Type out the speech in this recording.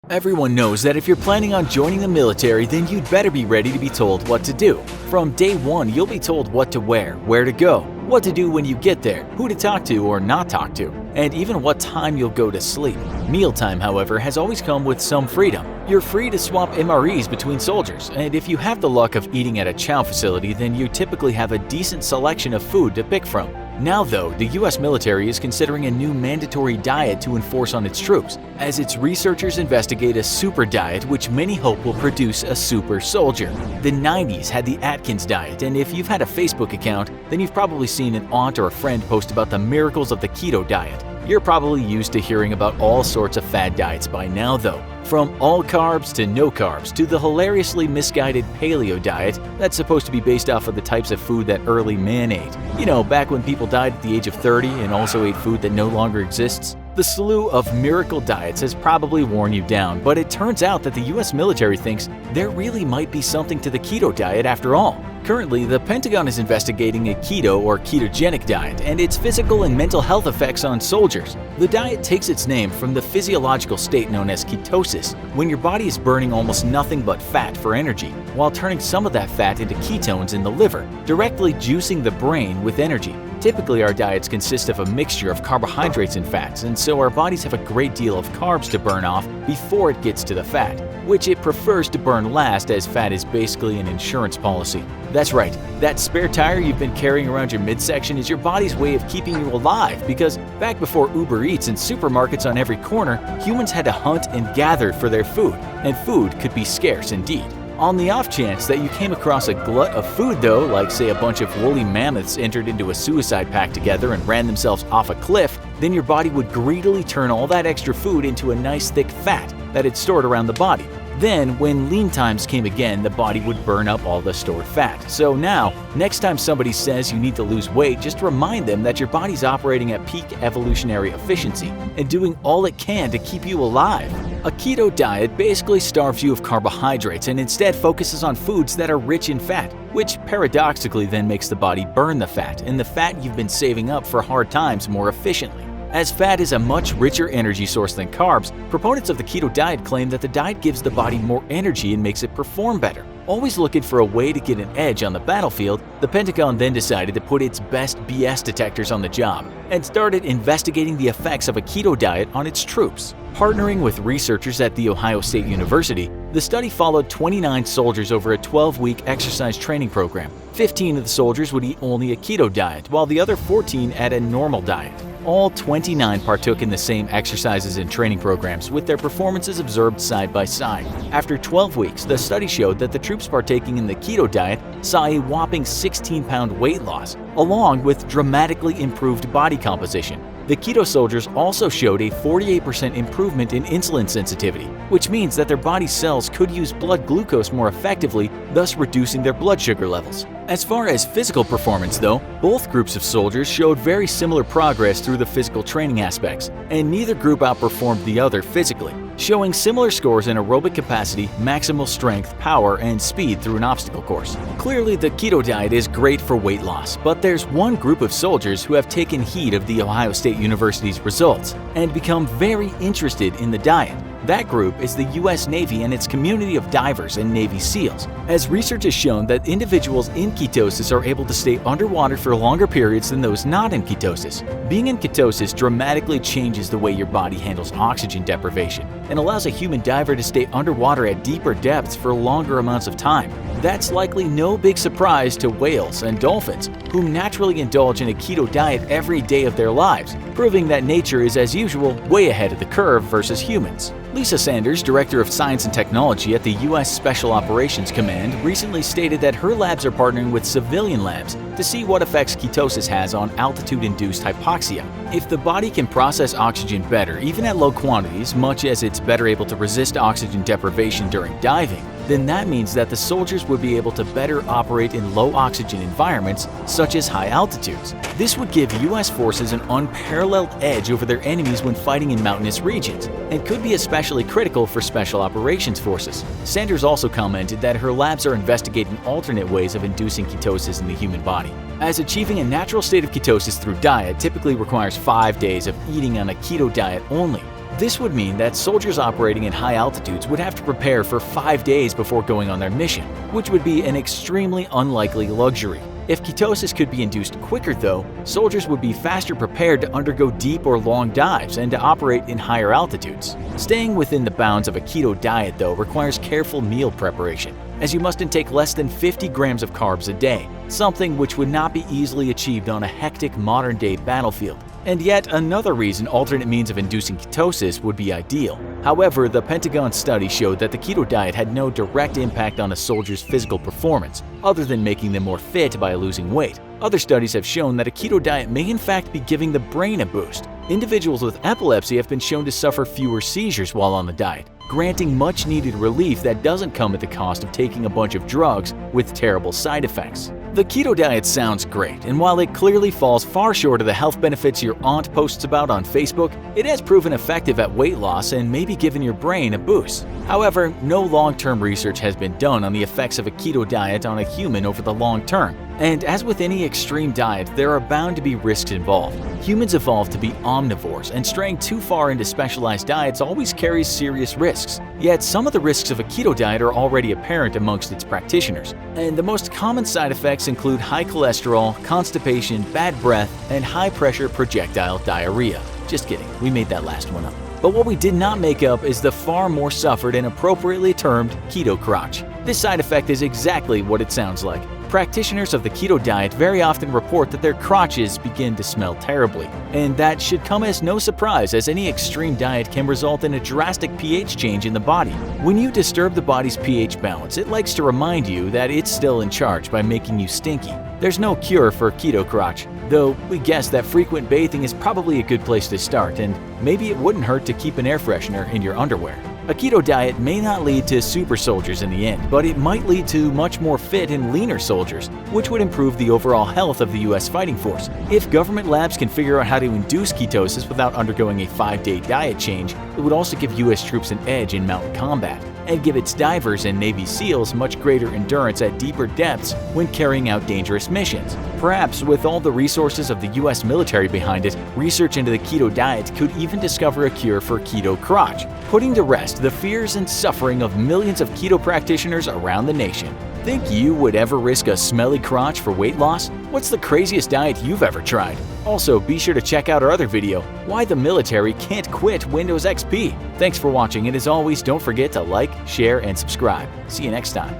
Everyone knows that if you're planning on joining the military, then you'd better be ready to be told what to do. From day one, you'll be told what to wear, where to go, what to do when you get there, who to talk to or not talk to, and even what time you'll go to sleep. Mealtime, however, has always come with some freedom. You're free to swap MREs between soldiers, and if you have the luck of eating at a chow facility, then you typically have a decent selection of food to pick from. Now though, the US military is considering a new mandatory diet to enforce on its troops, as its researchers investigate a super diet which many hope will produce a super soldier. The 90s had the Atkins diet, and if you've had a Facebook account, then you've probably seen an aunt or a friend post about the miracles of the keto diet. You're probably used to hearing about all sorts of fad diets by now though. From all carbs to no carbs to the hilariously misguided paleo diet that's supposed to be based off of the types of food that early man ate. You know, back when people died at the age of 30 and also ate food that no longer exists. The slew of miracle diets has probably worn you down, but it turns out that the US military thinks there really might be something to the keto diet after all. Currently, the Pentagon is investigating a keto or ketogenic diet and its physical and mental health effects on soldiers. The diet takes its name from the physiological state known as ketosis, when your body is burning almost nothing but fat for energy, while turning some of that fat into ketones in the liver, directly juicing the brain with energy. Typically, our diets consist of a mixture of carbohydrates and fats, and so our bodies have a great deal of carbs to burn off before it gets to the fat, which it prefers to burn last as fat is basically an insurance policy. That's right, that spare tire you've been carrying around your midsection is your body's way of keeping you alive, because back before Uber Eats and supermarkets on every corner, humans had to hunt and gather for their food, and food could be scarce indeed. On the off chance that you came across a glut of food though, like say a bunch of woolly mammoths entered into a suicide pact together and ran themselves off a cliff, then your body would greedily turn all that extra food into a nice thick fat that it stored around the body. Then, when lean times came again, the body would burn up all the stored fat. So now, next time somebody says you need to lose weight, just remind them that your body's operating at peak evolutionary efficiency and doing all it can to keep you alive. A keto diet basically starves you of carbohydrates and instead focuses on foods that are rich in fat, which paradoxically then makes the body burn the fat and the fat you've been saving up for hard times more efficiently. As fat is a much richer energy source than carbs, proponents of the keto diet claim that the diet gives the body more energy and makes it perform better. Always looking for a way to get an edge on the battlefield, the Pentagon then decided to put its best BS detectors on the job and started investigating the effects of a keto diet on its troops. Partnering with researchers at The Ohio State University, the study followed 29 soldiers over a 12-week exercise training program. 15 of the soldiers would eat only a keto diet, while the other 14 ate a normal diet. All 29 partook in the same exercises and training programs, with their performances observed side by side. After 12 weeks, the study showed that the troops partaking in the keto diet saw a whopping 16-pound weight loss, along with dramatically improved body composition. The keto soldiers also showed a 48% improvement in insulin sensitivity, which means that their body cells could use blood glucose more effectively, thus reducing their blood sugar levels. As far as physical performance though, both groups of soldiers showed very similar progress through the physical training aspects, and neither group outperformed the other physically, showing similar scores in aerobic capacity, maximal strength, power, and speed through an obstacle course. Clearly, the keto diet is great for weight loss, but there's one group of soldiers who have taken heed of The Ohio State University's results and become very interested in the diet. That group is the US Navy and its community of divers and Navy SEALs, as research has shown that individuals in ketosis are able to stay underwater for longer periods than those not in ketosis. Being in ketosis dramatically changes the way your body handles oxygen deprivation and allows a human diver to stay underwater at deeper depths for longer amounts of time. That's likely no big surprise to whales and dolphins, who naturally indulge in a keto diet every day of their lives, proving that nature is, as usual, way ahead of the curve versus humans. Lisa Sanders, Director of Science and Technology at the U.S. Special Operations Command, recently stated that her labs are partnering with civilian labs to see what effects ketosis has on altitude-induced hypoxia. If the body can process oxygen better, even at low quantities, much as it's better able to resist oxygen deprivation during diving, then that means that the soldiers would be able to better operate in low oxygen environments, such as high altitudes. This would give U.S. forces an unparalleled edge over their enemies when fighting in mountainous regions, and could be especially critical for special operations forces. Sanders also commented that her labs are investigating alternate ways of inducing ketosis in the human body, as achieving a natural state of ketosis through diet typically requires 5 days of eating on a keto diet only. This would mean that soldiers operating in high altitudes would have to prepare for 5 days before going on their mission, which would be an extremely unlikely luxury. If ketosis could be induced quicker though, soldiers would be faster prepared to undergo deep or long dives and to operate in higher altitudes. Staying within the bounds of a keto diet though requires careful meal preparation, as you must intake less than 50 grams of carbs a day, something which would not be easily achieved on a hectic modern-day battlefield. And yet another reason alternate means of inducing ketosis would be ideal. However, the Pentagon study showed that the keto diet had no direct impact on a soldier's physical performance, other than making them more fit by losing weight. Other studies have shown that a keto diet may in fact be giving the brain a boost. Individuals with epilepsy have been shown to suffer fewer seizures while on the diet, granting much-needed relief that doesn't come at the cost of taking a bunch of drugs with terrible side effects. The keto diet sounds great, and while it clearly falls far short of the health benefits your aunt posts about on Facebook, it has proven effective at weight loss and maybe given your brain a boost. However, no long-term research has been done on the effects of a keto diet on a human over the long term. And as with any extreme diet, there are bound to be risks involved. Humans evolved to be omnivores, and straying too far into specialized diets always carries serious risks. Yet some of the risks of a keto diet are already apparent amongst its practitioners. And the most common side effects include high cholesterol, constipation, bad breath, and high-pressure projectile diarrhea. Just kidding, we made that last one up. But what we did not make up is the far more suffered and appropriately termed keto crotch. This side effect is exactly what it sounds like. Practitioners of the keto diet very often report that their crotches begin to smell terribly, and that should come as no surprise, as any extreme diet can result in a drastic pH change in the body. When you disturb the body's pH balance, it likes to remind you that it's still in charge by making you stinky. There's no cure for keto crotch, though we guess that frequent bathing is probably a good place to start, and maybe it wouldn't hurt to keep an air freshener in your underwear. A keto diet may not lead to super soldiers in the end, but it might lead to much more fit and leaner soldiers, which would improve the overall health of the US fighting force. If government labs can figure out how to induce ketosis without undergoing a 5-day diet change, it would also give US troops an edge in mountain combat, and give its divers and Navy SEALs much greater endurance at deeper depths when carrying out dangerous missions. Perhaps with all the resources of the US military behind it, research into the keto diet could even discover a cure for keto crotch, putting to rest the fears and suffering of millions of keto practitioners around the nation. Think you would ever risk a smelly crotch for weight loss? What's the craziest diet you've ever tried? Also, be sure to check out our other video, Why the Military Can't Quit Windows XP. Thanks for watching, and as always, don't forget to like, share, and subscribe. See you next time.